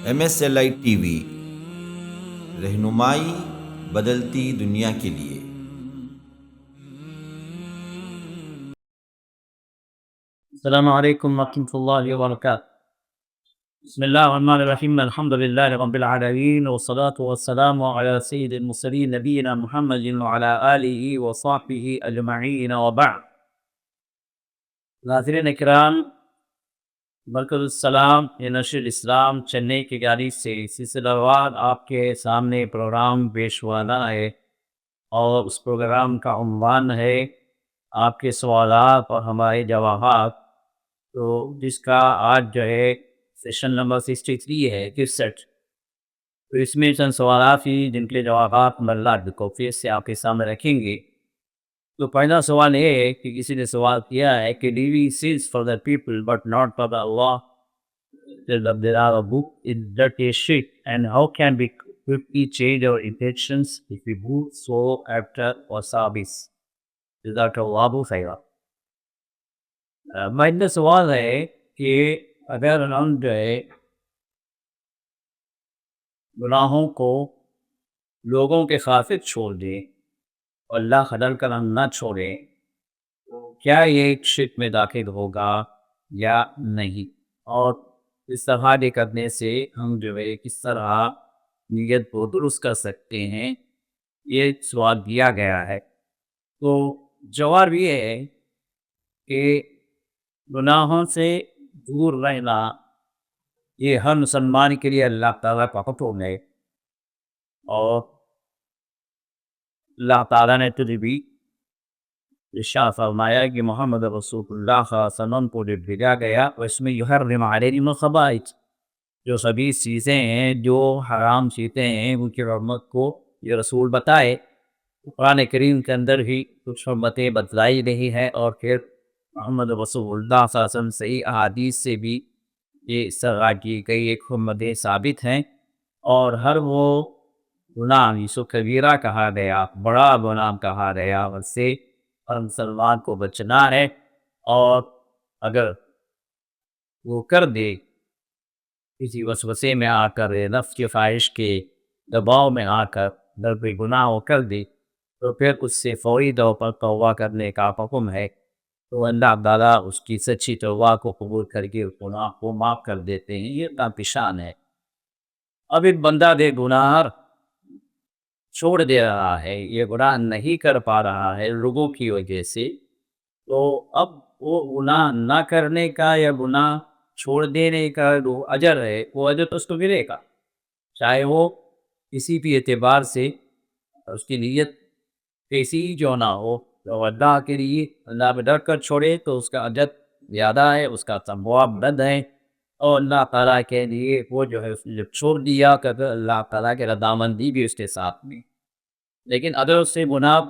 MSLI T V, رہنمائی بدلتی دنیا کے لیے۔ السلام علیکم ورحمۃ اللہ وبرکاتہ۔ بسم اللہ الرحمن الرحیم، الحمد للہ رب العالمین والصلاة والسلام علی سید المرسلین نبینا محمد وعلی آلہ وصحبہ اجمعین وبعد۔ ناظرین اکرام، مرکز السلام یہ نشر اسلام چنئی کی جانب سے سلسلہ وار آپ کے سامنے پروگرام پیش ہوا ہے، اور اس پروگرام کا عنوان ہے آپ کے سوالات اور ہمارے جوابات، تو جس کا آج جو ہے سیشن نمبر 63 ہے 63۔ تو اس میں چند سوالات ہی جن کے جوابات ہم اللہ کی توفیق سے آپ کے سامنے رکھیں گے۔ تو پہلا سوال یہ ہے کہ کسی نے سوال کیا ہے کہ devices for the people but not for the اللہ، there are a book in dirty shit and how can we quickly change our intentions if we move so after our service؟ جزاک اللہ خیرا۔ میرا سوال ہے کہ اگر ہم جو ہے گناہوں کو لوگوں کے خاطر چھوڑ دیں اور اللہ خلل کرم نہ چھوڑیں، کیا یہ ایک شرک میں داخل ہوگا یا نہیں؟ اور اس طرح کے کرنے سے ہم جو ہے کس طرح نیت کو درست کر سکتے ہیں، یہ سوال دیا گیا ہے۔ تو جواب یہ ہے کہ گناہوں سے دور رہنا یہ ہر مسلمان کے لیے اللہ تعالیٰ کا حکم ہے، اور اللہ تعالیٰ نے تجھے بھی ارشاد فرمایا کہ محمد رسول اللہ صلی اللہ علیہ وسلم کو جو بھیجا گیا اس میں یحرم علیکم الخبائث، جو خبیث چیزیں ہیں، جو حرام چیزیں ہیں، ان کی حرمت کو یہ رسول بتائے۔ قرآن کریم کے اندر بھی کچھ حرمتیں بتلائی رہی ہیں، اور پھر محمد رسول اللہ صلی اللہ علیہ وسلم صحیح احادیث سے بھی یہ اس طرح کی کئی ایک حرمتیں ثابت ہیں۔ اور ہر وہ گناہ جس کو کبیرہ کہا گیا، بڑا گناہ کہا گیا، اس سے ہر مسلمان کو بچنا ہے، اور اگر وہ کر دے کسی وسوسے میں آ کر، نفس کی خواہش کے دباؤ میں آ کر اگر کوئی گناہ وہ کر دے تو پھر اس سے فوری طور پر توبہ کرنے کا حکم ہے، تو اللہ تعالیٰ اس کی سچی توبہ کو قبول کر کے اس گناہ کو معاف کر دیتے ہیں۔ یہ اللہ کی شان ہے۔ اب ایک بندہ دے گناہ چھوڑ دے رہا ہے، یہ گناہ نہیں کر پا رہا ہے لوگوں کی وجہ سے، تو اب وہ گناہ نہ کرنے کا یا گناہ چھوڑ دینے کا جو اجر ہے وہ اجر تو اس کو ملے گا، چاہے وہ کسی بھی اعتبار سے اس کی نیت کیسی ہی جو نہ ہو۔ تو اللہ کے لیے اللہ میں ڈر کر چھوڑے تو اس کا اجر زیادہ ہے، اس کا ثواب بلند ہے، اور اللہ تعالیٰ کے لیے وہ جو ہے اس نے جب چھوڑ دیا کہ اللہ تعالیٰ کے رضامندی بھی اس کے ساتھ میں۔ لیکن اگر اس سے گناہ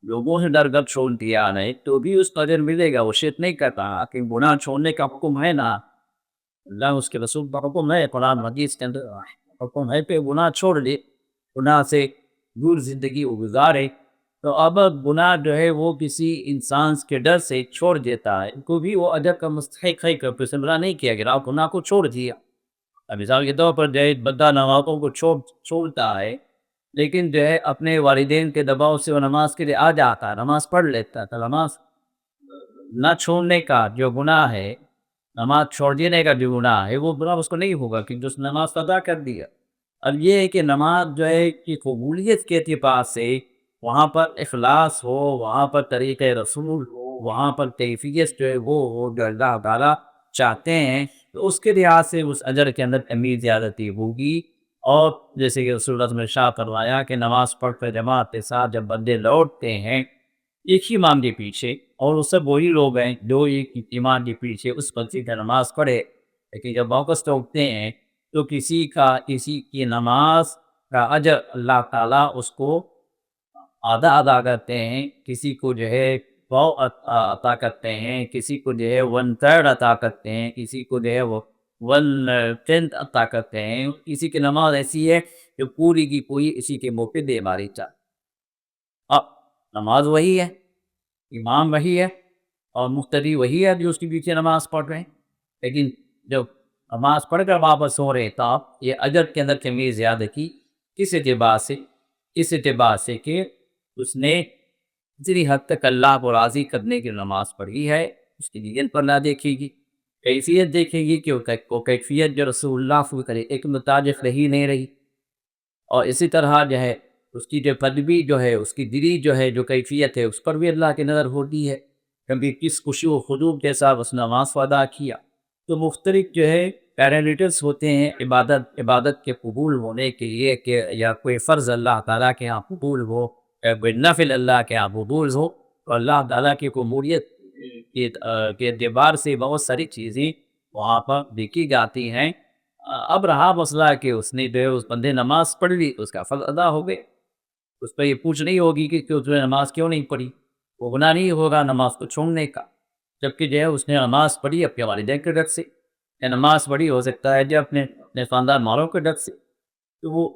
لوگوں سے ڈر کر چھوڑ دیا نہیں تو بھی اس کا اجر ملے گا، وہ شرک نہیں کرتا، کہ گناہ چھوڑنے کا حکم ہے نا، اللہ اس کے رسول کا حکم ہے، قرآن حدیث کے اندر حکم ہے پہ گناہ چھوڑ دے، گناہ سے دور زندگی وہ گزارے۔ تو اب گناہ جو ہے وہ کسی انسان کے ڈر سے چھوڑ دیتا ہے کو بھی وہ اجر کا مستحق ہے، کہ اسے منع نہیں کیا گیا، گناہ کو چھوڑ دیا۔ اب مثال کے طور پر جو ہے بندہ نمازوں کو چھوڑتا ہے، لیکن جو ہے اپنے والدین کے دباؤ سے وہ نماز کے لیے آ جاتا ہے، نماز پڑھ لیتا ہے، تو نماز نہ چھوڑنے کا جو گناہ ہے، نماز چھوڑ دینے کا جو گناہ ہے، وہ گناہ اس کو نہیں ہوگا کیونکہ اس نے نماز ادا کر دیا۔ اب یہ ہے کہ نماز جو ہے کہ قبولیت کے اعتبار سے وہاں پر اخلاص ہو، وہاں پر طریقہ رسول ہو، وہاں پر کیفیت جو ہے وہ ہو جو اللہ تعالیٰ چاہتے ہیں، تو اس کے لحاظ سے اس اجر کے اندر کمی زیادتی ہوگی۔ اور جیسے کہ رسول اللہ نے ارشاد فرمایا کہ نماز پڑھ کر جماعت کے ساتھ جب بندے لوٹتے ہیں ایک ہی امام کے پیچھے، اور وہ سب وہی لوگ ہیں جو ایک امام کے پیچھے اس مسجد کا نماز پڑھے، لیکن جب واپس لوٹتے ہیں تو کسی کی نماز کا اجر اللہ تعالیٰ اس کو ادا کرتے ہیں، کسی کو جو ہے پاؤ عطا کرتے ہیں، کسی کو جو ہے 1/3 عطا کرتے ہیں، کسی کو جو ہے وہ 1/10 عطا کرتے ہیں، کسی کی نماز ایسی ہے جو پوری کی پوری اسی کے موقع دے ماری چاہ۔ اب نماز وہی ہے، امام وہی ہے، اور مقتدی وہی ہے جو اس کے پیچھے نماز پڑھ رہے ہیں، لیکن جب نماز پڑھ کر واپس ہو رہے تو آپ یہ اجر کے اندر کمی زیادہ کی کس اعتبار سے کہ اس نے اتنی حد تک اللہ کو راضی کرنے کی نماز پڑھی ہے، اس کی نیت پر نہ دیکھے گی، کیفیت دیکھے گی کہ وہ کیفیت جو رسول اللہ صلی اللہ علیہ وسلم کرے ایک مطابق رہی نہیں رہی، اور اسی طرح جو ہے اس کی جو قلبی جو ہے اس کی دلی جو ہے جو کیفیت ہے اس پر بھی اللہ کی نظر ہوتی ہے، کبھی کس خشوع و خضوع کے ساتھ اس نماز کو ادا کیا۔ تو مختلف جو ہے پیرامیٹرز ہوتے ہیں عبادت کے قبول ہونے کے لیے، کہ یا کوئی فرض اللہ تعالیٰ کے یہاں قبول ہو یا کوئی نفل اللہ کے یہاں قبول ہو، تو اللہ تعالیٰ کی قبولیت کے اعتبار سے بہت ساری چیزیں وہاں پر دیکھی جاتی ہیں۔ اب رہا مسئلہ کہ اس نے جو ہے اس بندے نماز پڑھ لی، اس کا فرض ادا ہو گئے، اس پہ یہ پوچھ نہیں ہوگی کہ اس نے نماز کیوں نہیں پڑھی، وہ گناہ نہیں ہوگا نماز کو چھوڑنے کا، جبکہ جو ہے اس نے نماز پڑھی اپنے والدین کے ڈر سے، یا نماز پڑھی ہو سکتا ہے جو اپنے خاندان والوں کے ڈر سے، تو وہ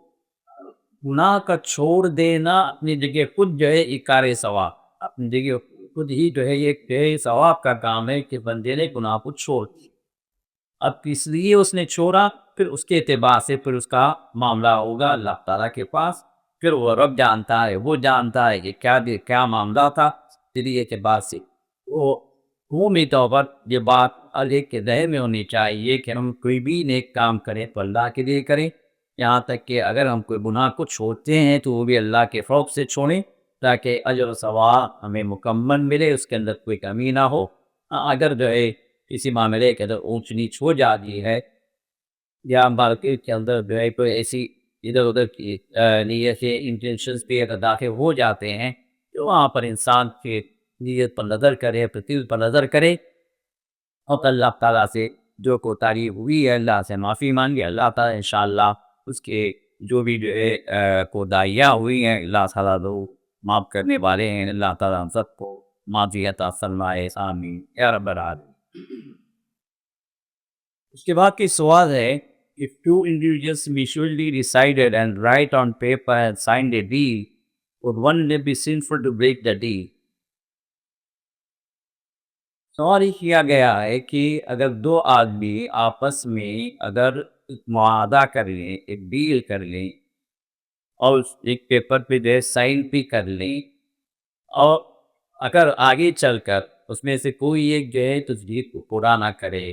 گناہ کا چھوڑ دینا اپنی جگہ خود جو ہے ایک کار ثواب، اپنی جگہ خود ہی جو ہے یہ ثواب کا کام ہے کہ بندے نے گناہ کو چھوڑ دیا۔ اب اس لیے اس نے چھوڑا، پھر اس کے اعتبار سے پھر اس کا معاملہ ہوگا اللہ تعالیٰ کے پاس، پھر وہ رب جانتا ہے، وہ جانتا ہے کہ کیا معاملہ تھا، دلی اعتبار سے وہ عمومی طور پر یہ بات ہر ایک کے ذہن میں ہونی چاہیے کہ ہم کوئی بھی نیک کام کریں تو اللہ کے لیے کریں، یہاں تک کہ اگر ہم کوئی گناہ کو چھوڑتے ہیں تو وہ بھی اللہ کے خوف سے چھوڑیں، تاکہ اجر و ثواب ہمیں مکمل ملے، اس کے اندر کوئی کمی نہ ہو۔ اگر جو ہے کسی معاملے کے اندر اونچ نیچ ہو جاتی ہے، یا مارکیٹ کے اندر جو ہے کوئی ایسی ادھر ادھر کی نیت سے انٹینشنز بھی اگر داخل ہو جاتے ہیں، تو وہاں پر انسان کی نیت پر نظر کرے، پرتیل پر نظر کرے، اور اللہ تعالیٰ سے جو کوتاہی ہوئی ہے اللہ سے معافی مانگے، اللہ تعالیٰ انشاءاللہ اس کے جو بھی جو ہے کوتاہیاں ہوئی ہیں اللہ تعالیٰ تو معاف کرنے والے ہیں، اللہ تعالیٰ ہم سب کو معافی عطا فرمائے، آمین یا رب العالمین۔ اس کے بعد کی سوال ہے if two individuals mutually decided and write on paper and signed a deal, would one it be sinful to break the deal؟ سوال یہ کیا گیا ہے کہ اگر دو آدمی آپس میں اگر ایک معاہدہ کر لیں، ایک ڈیل کر لیں، اور ایک پیپر پہ جو ہے سائن بھی کر لیں، اور اگر آگے چل کر اس میں سے کوئی ایک جو ہے تصدیق کو پورا نہ کرے،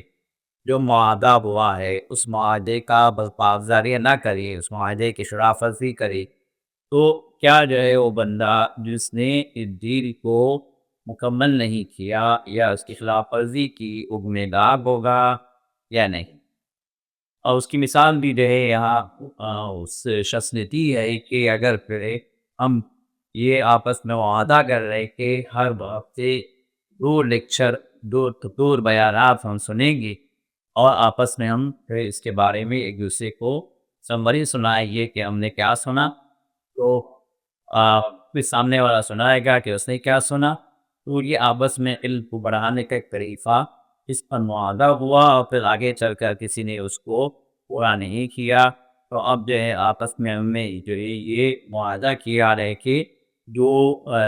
جو معاہدہ ہوا ہے اس معاہدے کا پاسداری نہ کرے، اس معاہدے کی خلاف ورزی کرے، تو کیا جو ہے وہ بندہ جس نے اس ڈیل کو مکمل نہیں کیا یا اس کی خلاف ورزی کی، وہ گنہگار ہوگا یا نہیں؟ اور اس کی مثال بھی جو ہے یہاں اس شخص نے دی ہے کہ اگر پھر ہم یہ آپس میں معاہدہ کر رہے کہ ہر ہفتے دو لیکچر، دو بیانات ہم سنیں گے، اور آپس میں ہم پھر اس کے بارے میں ایک دوسرے کو سمری سنائیں گے کہ ہم نے کیا سنا، تو پھر سامنے والا سنائے گا کہ اس نے کیا سنا، تو یہ آپس میں علم کو بڑھانے کا ایک طریقہ اس پر معاہدہ ہوا، اور پھر آگے چل کر کسی نے اس کو پورا نہیں کیا، تو اب جو ہے آپس میں ہم نے جو ہے یہ معاہدہ کیا ہے کہ جو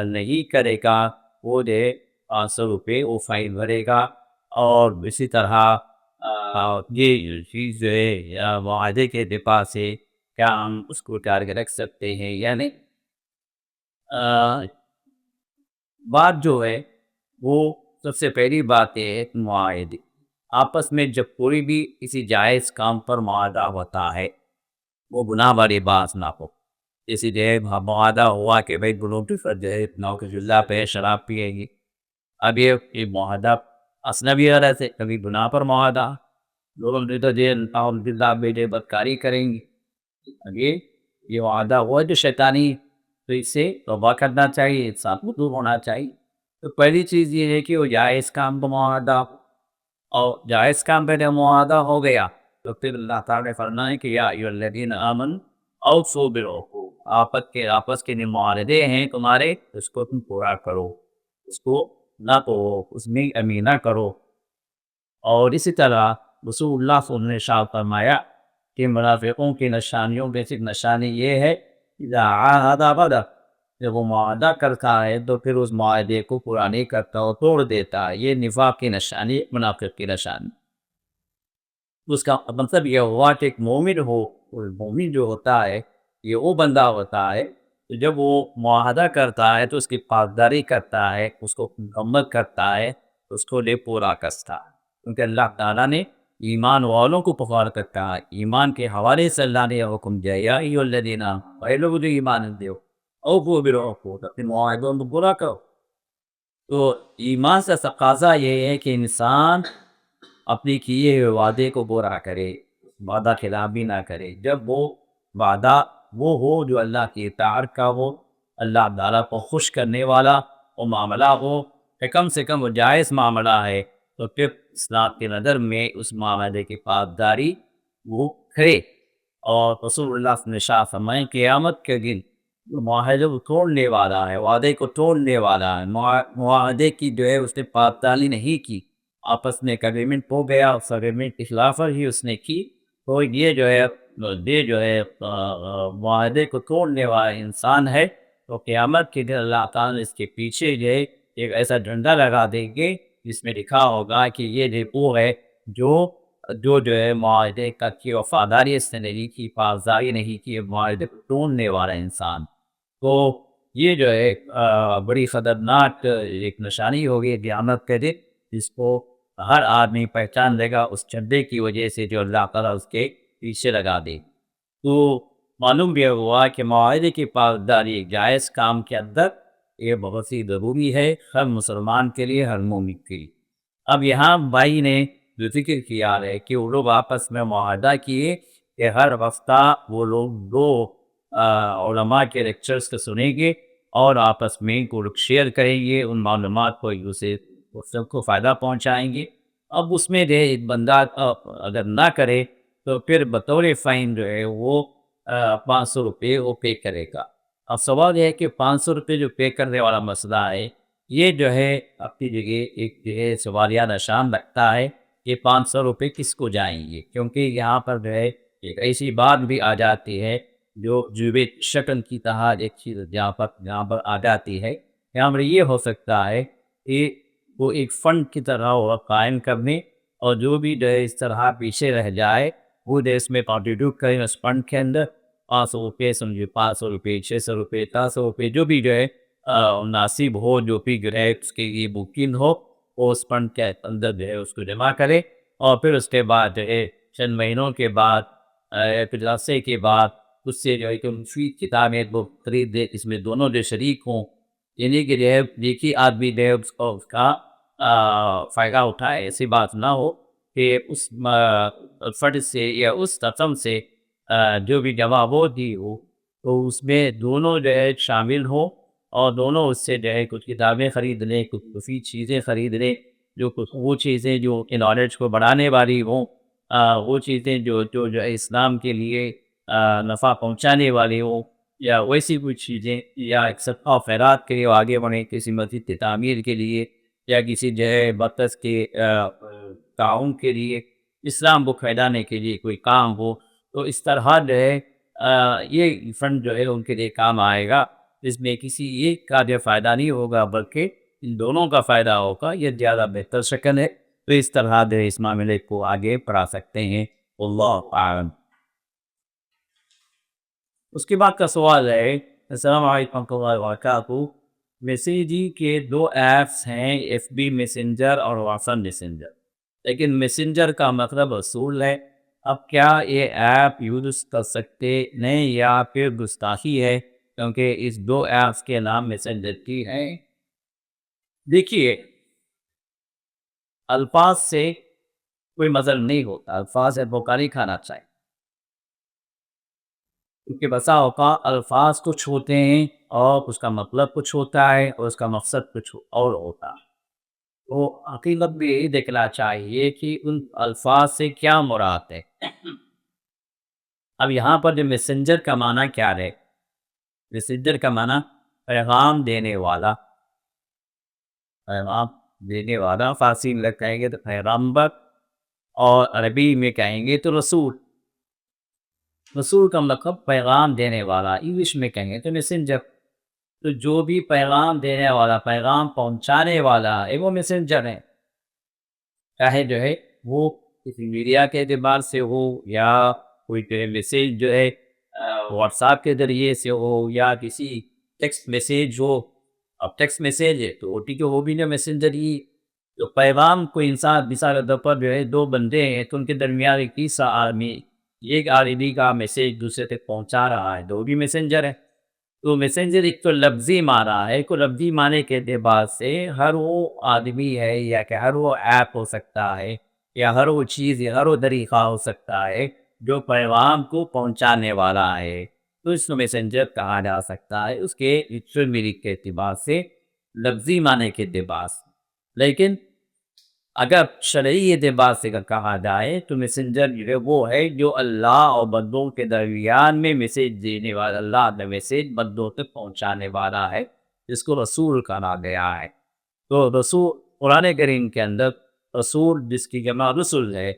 نہیں کرے گا وہ جو ہے 500 روپے وہ فائن بھرے گا، اور اسی طرح یہ چیز جو ہے معاہدے کے دفاع سے کیا ہم اس کو ٹارگٹ رکھ سکتے ہیں، یعنی بات جو ہے وہ سب سے پہلی بات یہ ہے کہ معاہدے آپس میں جب کوئی بھی کسی جائز کام پر معاہدہ ہوتا ہے وہ گناہ والی بات نہ ہو، اسی لیے معاہدہ ہوا کہ بھائی بلو جو ہے نوکر اللہ پہ شراب پیے گی، اب یہ معاہدہ اصنبی ہے سے کبھی گناہ پر معاہدہ، لوگ بیٹے بدکاری کریں گی، اب یہ معاہدہ ہوا جو شیطانی، تو اس سے توبہ کرنا چاہیے، انسان کو دور ہونا چاہیے۔ تو پہلی چیز یہ ہے کہ وہ جائز کام کا معاہدہ، اور جائز کام پہ جب معاہدہ ہو گیا تو پھر اللہ تعالیٰ نے فرمایا کہ یا ایھا الذین آمنوا اوفوا بالعقود، آپس کے جو معاہدے ہیں تمہارے اس کو تم پورا کرو، اس کو نہ توڑو، اس میں امینہ کرو۔ اور اسی طرح رسول اللہ صلی اللہ علیہ وسلم نے ارشاد فرمایا کہ منافقوں کی نشانیوں میں سے ایک نشانی یہ ہے اذا عاہد غدر، جب وہ معاہدہ کرتا ہے تو پھر اس معاہدے کو پورا نہیں کرتا اور توڑ دیتا ہے، یہ نفاق کی نشانی، منافق کی نشانی۔ اس کا مطلب یہ ہوا کہ ایک مومن ہو، اور مومن جو ہوتا ہے یہ وہ بندہ ہوتا ہے تو جب وہ معاہدہ کرتا ہے تو اس کی پاسداری کرتا ہے، اس کو مکمل کرتا ہے، اس کو لے پورا کرتا ہے، کیونکہ اللہ تعالیٰ نے ایمان والوں کو پکار کر کہا، ایمان کے حوالے سے اللہ نے یہ حکم دیا، یا ایھا الذین آمنوا، اے لوگو جو ایمان دیو، اوفوا بالعقود، اپنے معاہدوں کو پورا کرو۔ تو ایمان سے تقاضا یہ ہے کہ انسان اپنے کیے ہوئے وعدے کو پورا کرے، وعدہ خلافی نہ کرے۔ جب وہ وعدہ وہ ہو جو اللہ کی اطاعت کا ہو، اللہ تعالیٰ کو خوش کرنے والا وہ معاملہ ہو، کہ کم سے کم وہ جائز معاملہ ہے، تو پھر اسلام کی نظر میں اس معاملے کی پاسداری وہ کرے۔ اور رسول اللہ صلی اللہ علیہ وسلم نے ارشاد فرمایا قیامت کے دن جو معاہدے کو توڑنے والا ہے، وعدے کو توڑنے والا ہے، معاہدے کی جو ہے اس نے پاسداری نہیں کی، آپس میں ایک اگریمنٹ ہو گیا، اس اگریمنٹ کی خلاف ورزی اس نے کی، تو یہ جو ہے معاہدے کو توڑنے والا انسان ہے، تو قیامت کے دن اللہ تعالیٰ نے اس کے پیچھے جو ہے ایک ایسا ڈنڈا لگا دیں گے جس میں لکھا ہوگا کہ یہ وہ ہے جو ہے معاہدے کا کی وفاداری اس نے نہیں کی، پاسداری نہیں کی، معاہدے کو توڑنے والا انسان۔ تو یہ جو ہے بڑی خطرناک ایک نشانی ہوگی قیامت کے دن، جس کو ہر آدمی پہچان لے گا اس جھنڈے کی وجہ سے جو اللہ تعالیٰ اس کے پیچھے لگا دے۔ تو معلوم بھی ہوا کہ معاہدے کی پاسداری ایک جائز کام کے اندر یہ بہت ہی ضروری ہے، ہر مسلمان کے لیے، ہر مومن کے لیے۔ اب یہاں بھائی نے جو ذکر کیا ہے کہ وہ لوگ آپس میں معاہدہ کیے کہ ہر ہفتہ وہ لوگ دو علماء کے لیکچرز کو سنیں گے اور آپس میں کو شیئر کریں گے، ان معلومات کو ایک دوسرے کو سب کو فائدہ پہنچائیں گے۔ اب اس میں جو ہے ایک بندہ اگر نہ کرے تو پھر بطور فائن جو ہے وہ 500 روپے وہ پے کرے گا۔ اب سوال یہ ہے کہ 500 روپے جو پے کرنے والا مسئلہ ہے، یہ جو ہے اپنی جگہ ایک جو ہے سوالیہ نشان رکھتا ہے کہ 500 روپے کس کو جائیں گے، کیونکہ یہاں پر جو ہے ایک ایسی بات بھی آ جاتی ہے جو جوبے شکل کی طرح ایک چیز یہاں پر آ جاتی ہے۔ یہاں پر یہ ہو سکتا ہے کہ وہ ایک فنڈ کی طرح وہ قائم کرنے، اور جو بھی جو ہے اس طرح پیچھے رہ جائے وہ جو اس میں کنٹریبیوٹ کریں اس فنڈ کے اندر، 500 روپے سمجھے، 500 روپے، 600 روپے، 400 روپے، جو بھی جو ہے مناسب ہو، جو بھی جو ہے اس کے لیے ممکن ہو، وہ اس فنڈ کے اندر جو ہے اس کو جمع کرے، اور پھر اس کے بعد جو ہے چند مہینوں کے بعد یا پھر عرصے کے بعد اس سے جو ہے کہ مفید کتابیں وہ خرید دے، اس میں دونوں جو شریک ہوں، یعنی کہ جو ہے ایک ہی آدمی جو ہے اس کا فائدہ اٹھائے۔ ایسی بات نہ ہو کہ اس فنڈ سے یا اس رقم سے جو بھی جمع ہوتی ہو تو اس میں دونوں جو ہے شامل ہوں، اور دونوں اس سے جو ہے کچھ کتابیں خرید لیں، کچھ مفید چیزیں خرید لیں، جو کچھ وہ چیزیں جو کہ نالج کو بڑھانے والی ہوں، وہ چیزیں جو ہے اسلام کے لیے نفع پہنچانے والی ہوں، یا ویسی کچھ چیزیں، یا ایک صدقہ و خیرات کے لیے وہ آگے بڑھیں، کسی مسجد کی تعمیر کے لیے، یا کسی جو ہے مرکز کے تعاون کے لیے، اسلام کو پھیلانے کے لیے کوئی کام ہو، تو اس طرح جو ہے یہ فنڈ جو ہے ان کے لیے کام آئے گا، اس میں کسی ایک کا جو فائدہ نہیں ہوگا بلکہ ان دونوں کا فائدہ ہوگا، یہ زیادہ بہتر شکل ہے۔ تو اس طرح جو ہے اس معاملے کو آگے بڑھا سکتے ہیں۔ اللہ اعلم۔ اس کے بعد کا سوال ہے، السلام علیکم ورحمۃ اللہ وبرکاتہ، میسیجی کے دو ایپس ہیں، ایف بی میسنجر اور واٹس میسنجر، لیکن میسنجر کا مطلب رسول ہے، اب کیا یہ ایپ یوز کر سکتے نہیں یا پھر گستاخی ہے، کیونکہ اس دو ایپس کے نام میسنجر کی ہیں؟ دیکھیے، الفاظ سے کوئی مطلب نہیں ہوتا، الفاظ سے دھوکہ نہیں کھانا چاہیے، کیونکہ بسا اوقات الفاظ کچھ ہوتے ہیں اور اس کا مطلب کچھ ہوتا ہے اور اس کا مقصد کچھ اور ہوتا ہے، تو حقیقت بھی یہی دیکھنا چاہیے کہ ان الفاظ سے کیا مراد ہے۔ اب یہاں پر جو میسنجر کا معنی کیا ہے؟ میسنجر کا معنی پیغام دینے والا، پیغام دینے والا، فارسی میں کہیں گے تو پیغمبر، اور عربی میں کہیں گے تو رسول۔ رسول کا مطلب پیغام دینے والا، انگلش میں کہیں گے تو میسنجر۔ تو جو بھی پیغام دینے والا، پیغام پہنچانے والا ہے وہ میسنجر ہے، چاہے جو ہے وہ کسی میڈیا کے اعتبار سے ہو یا کوئی میسیج جو ہے واٹس ایپ کے ذریعے سے ہو یا کسی ٹیکسٹ میسیج ہو. اب ٹیکسٹ میسیج ہے تو ٹھیک ہے وہ بھی نا میسنجر ہی. تو پیغام کوئی انسان مثال کے طور پر جو ہے دو بندے ہیں تو ان کے درمیان ایک تیسرا آدمی ایک عربی کا میسیج دوسرے تک پہنچا رہا ہے، تو بھی میسنجر ہے. تو میسنجر ایک تو لفظی معنی ہے، کو لفظی معنی کے اعتبار سے ہر وہ آدمی ہے یا کہ ہر وہ ایپ ہو سکتا ہے یا ہر وہ چیز یا ہر وہ طریقہ ہو سکتا ہے جو پیغام کو پہنچانے والا ہے، تو اس کو میسنجر کہا جا سکتا ہے اس کے لٹرل میننگ کے اعتبار سے، لفظی معنی کے اعتبار سے. لیکن اگر شرعی اعتبار سے اگر کہا جائے تو میسنجر جو ہے وہ ہے جو اللہ اور بندوں کے درمیان میں میسیج دینے والا، اللہ نے میسیج بندوں تک پہنچانے والا ہے، جس کو رسول کہا گیا ہے. تو رسول قرآن کریم کے اندر رسول جس کی جمع رسول ہے،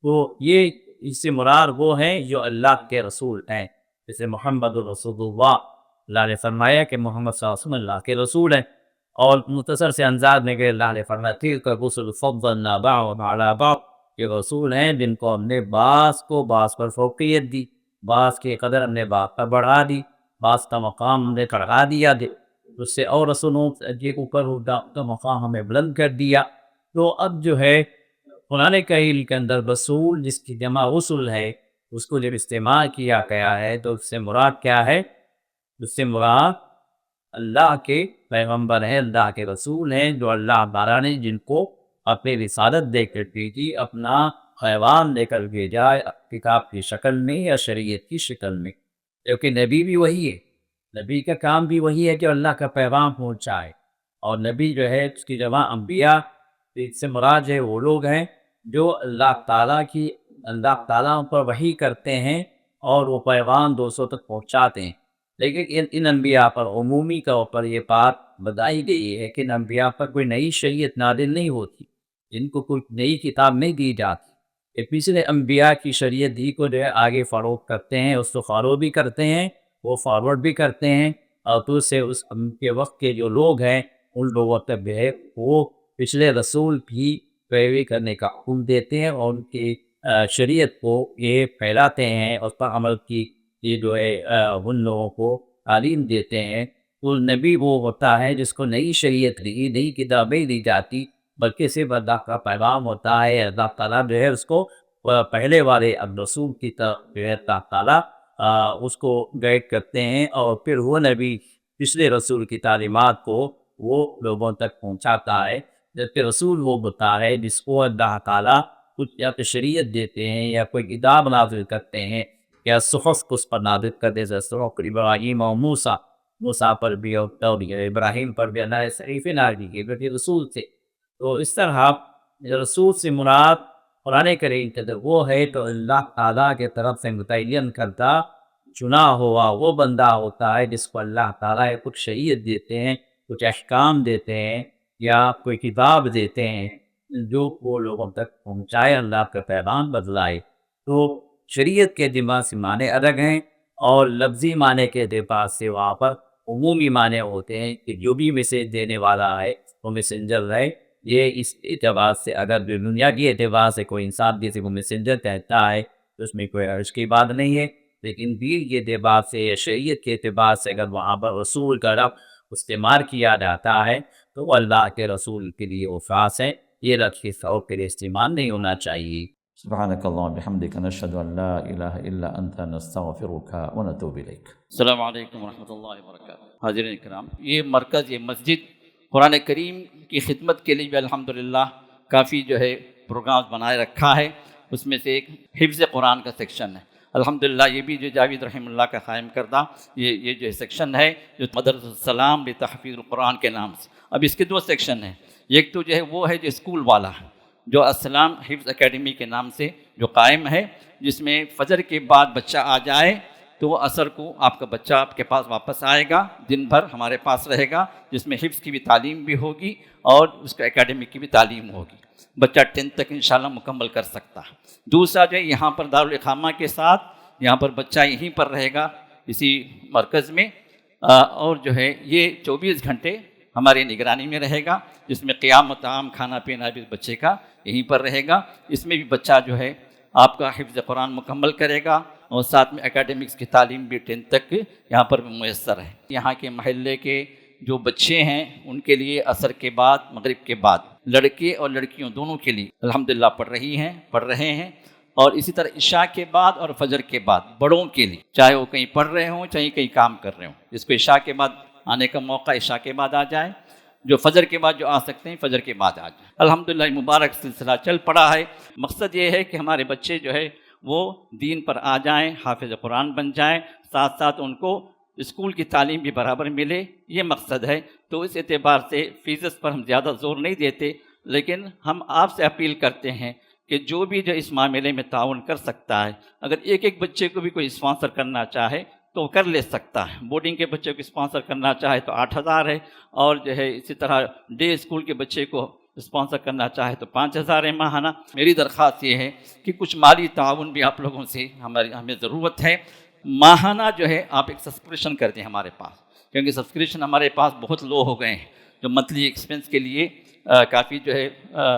وہ یہ اس سے مراد وہ ہیں جو اللہ کے رسول ہیں. جیسے محمد رسول اللہ نے فرمایا کہ محمد صلی اللہ علیہ وسلم اللہ کے رسول ہیں، اور مختصر سے انداز میں کہ اللہ نے فرمایا تلک الرسل فضلنا بعضهم علی بعض، یہ رسول ہیں جن کو ہم نے بعض کو بعض پر فوقیت دی، بعض کی قدر ہم نے بعض پر بڑھا دی، بعض کا مقام ہم نے چڑھا دیا، اس سے اور رسولوں کے اوپر کا مقام ہمیں بلند کر دیا. تو اب جو ہے قرآن کریم کے اندر رسول جس کی جمع رسول ہے اس کو جب استعمال کیا گیا ہے تو اس سے مراد کیا ہے؟ اس سے مراد اللہ کے پیغمبر ہیں، اللہ کے رسول ہیں جو اللہ تعالیٰ نے جن کو اپنی رسالت دے کر دی تھی، اپنا پیغام دے کر بھیجا کتاب کی شکل میں یا شریعت کی شکل میں. کیونکہ نبی بھی وہی ہے، نبی کا کام بھی وہی ہے کہ اللہ کا پیغام پہنچائے، اور نبی جو ہے اس کی جمع انبیاء، اس سے مراد ہے وہ لوگ ہیں جو اللہ تعالیٰ پر وحی کرتے ہیں اور وہ پیغام دوسروں تک پہنچاتے ہیں. لیکن ان انبیاء پر عمومی طور پر یہ بات بتائی گئی ہے کہ ان انبیاء پر کوئی نئی شریعت نازل نہیں ہوتی، ان کو کوئی نئی کتاب نہیں دی جاتی. یہ پچھلے انبیاء کی شریعت دی کو جو ہے آگے فروغ کرتے ہیں، اس کو فالو بھی کرتے ہیں، وہ فارورڈ بھی کرتے ہیں، اور پھر سے اس ان کے وقت کے جو لوگ ہیں ان لوگوں تک جو ہے وہ پچھلے رسول کی پیروی کرنے کا حکم دیتے ہیں اور ان کی شریعت کو یہ پھیلاتے ہیں، اس پر عمل کی یہ جو ہے ان لوگوں کو تعلیم دیتے ہیں. تو نبی وہ ہوتا ہے جس کو نئی شریعت دی، نئی کتابیں دی جاتی، بلکہ صرف اللہ کا پیغام ہوتا ہے. اللہ تعالیٰ جو ہے اس کو پہلے والے رسول کی طرف جو ہے اللہ تعالیٰ اس کو گائیڈ کرتے ہیں، اور پھر وہ نبی پچھلے رسول کی تعلیمات کو وہ لوگوں تک پہنچاتا ہے. جبکہ رسول وہ ہوتا ہے جس کو اللہ تعالیٰ کچھ یا تو شریعت دیتے ہیں یا کوئی کتاب نازل کرتے ہیں یا صحف کو اس پر نازل کرتے ہیں، صحف ابراہیم اور موسیٰ پر بھی اور ابراہیم پر بھی اللہ صحیفے نازل کیے کیونکہ رسول تھے. تو اس طرح رسول سے مراد قرآن کریم کے اندر وہ ہے تو اللہ تعالیٰ کے طرف سے متعین کردہ چنا ہوا وہ بندہ ہوتا ہے جس کو اللہ تعالیٰ کچھ شریعت دیتے ہیں، کچھ احکام دیتے ہیں یا کوئی کتاب دیتے ہیں جو وہ لوگوں تک پہنچائے، اللہ کا پیغام بدلائے. تو شریعت کے اعتبار سے معنی الگ ہیں اور لفظی معنی کے اعتبار سے وہاں پر عمومی معنی ہوتے ہیں کہ جو بھی میسیج دینے والا ہے وہ میسنجر ہے. یہ اس اعتبار سے اگر دنیا کی اعتبار سے کوئی انسان کسی کو میسنجر کہتا ہے تو اس میں کوئی حرج کی بات نہیں ہے، لیکن دین کے اعتبار سے یا شریعت کے اعتبار سے اگر وہاں پر رسول کا لفظ استعمال کیا جاتا ہے تو وہ اللہ کے رسول کے لیے وفاس ہے، یہ لفظ کی ثواب کے لیے استعمال نہیں ہونا چاہیے. سبحانك اللهم وبحمدك نشهد أن لا إله إلا أنت نستغفرك ونتوب إليك. السلام علیکم ورحمۃ اللہ وبرکاتہ. حاضرین کرام، یہ مرکز، یہ مسجد قرآن کریم کی خدمت کے لیے بھی الحمدللہ کافی جو ہے پروگرام بنائے رکھا ہے. اس میں سے ایک حفظ قرآن کا سیکشن ہے. الحمدللہ یہ بھی جو جاوید رحم اللہ کا قائم کردہ یہ جو سیکشن ہے جو مدرسۃ السلام لتحفیظ القرآن کے نام سے. اب اس کے دو سیکشن ہیں. ایک تو جو ہے وہ ہے جو اسکول والا جو السلام حفظ اکیڈمی کے نام سے جو قائم ہے، جس میں فجر کے بعد بچہ آ جائے تو وہ عصر کو آپ کا بچہ آپ کے پاس واپس آئے گا، دن بھر ہمارے پاس رہے گا، جس میں حفظ کی بھی تعلیم بھی ہوگی اور اس کا اکیڈمک کی بھی تعلیم ہوگی. بچہ 10 تک انشاءاللہ مکمل کر سکتا ہے. دوسرا جو ہے یہاں پر دارالاقامہ کے ساتھ یہاں پر بچہ یہیں پر رہے گا اسی مرکز میں، اور جو ہے یہ 24 گھنٹے ہماری نگرانی میں رہے گا، جس میں قیام و طعام کھانا پینا بھی بچے کا یہیں پر رہے گا۔ اس میں بھی بچہ جو ہے آپ کا حفظ قرآن مکمل کرے گا اور ساتھ میں اکیڈمکس کی تعلیم بھی 10 تک یہاں پر میسر ہے۔ یہاں کے محلے کے جو بچے ہیں ان کے لیے عصر کے بعد مغرب کے بعد لڑکے اور لڑکیوں دونوں کے لیے الحمدللہ پڑھ رہے ہیں، اور اسی طرح عشاء کے بعد اور فجر کے بعد بڑوں کے لیے، چاہے وہ کہیں پڑھ رہے ہوں چاہے کہیں کام کر رہے ہوں، جس کو عشاء کے بعد آنے کا موقع عشاء کے بعد آ جائے، جو فجر کے بعد جو آ سکتے ہیں فجر کے بعد آ جائیں۔ الحمدللہ مبارک سلسلہ چل پڑا ہے۔ مقصد یہ ہے کہ ہمارے بچے جو ہے وہ دین پر آ جائیں، حافظ قرآن بن جائیں، ساتھ ساتھ ان کو اسکول کی تعلیم بھی برابر ملے، یہ مقصد ہے۔ تو اس اعتبار سے فیسز پر ہم زیادہ زور نہیں دیتے، لیکن ہم آپ سے اپیل کرتے ہیں کہ جو بھی جو اس معاملے میں تعاون کر سکتا ہے، اگر ایک بچے کو بھی کوئی اسپانسر کرنا چاہے تو کر لے سکتا ہے۔ بورڈنگ کے بچے کو اسپانسر کرنا چاہے تو 8,000 ہے، اور جو ہے اسی طرح ڈے اسکول کے بچے کو اسپانسر کرنا چاہے تو 5,000 ہے ماہانہ۔ میری درخواست یہ ہے کہ کچھ مالی تعاون بھی آپ لوگوں سے ہمیں ضرورت ہے۔ ماہانہ جو ہے آپ ایک سبسکرپشن کر دیں ہمارے پاس، کیونکہ سبسکرپشن ہمارے پاس بہت لو ہو گئے ہیں، جو منتھلی ایکسپنس کے لیے کافی جو ہے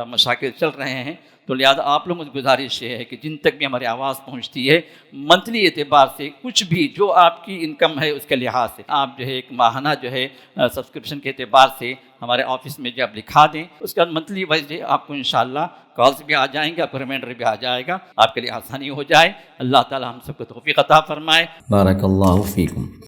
مشاکل چل رہے ہیں۔ تو لہٰذا آپ لوگوں سے گزارش یہ ہے کہ جن تک بھی ہماری آواز پہنچتی ہے، منتھلی اعتبار سے کچھ بھی جو آپ کی انکم ہے اس کے لحاظ سے آپ جو ہے ایک ماہانہ جو ہے سبسکرپشن کے اعتبار سے ہمارے آفس میں جب لکھا دیں، اس کا منتھلی وائز آپ کو انشاءاللہ کالز بھی آ جائیں گے، آپ کو ریمائنڈر بھی آ جائے گا، آپ کے لیے آسانی ہو جائے۔ اللہ تعالی ہم سب کو توفیق عطا فرمائے۔ بارک اللہ فیکم۔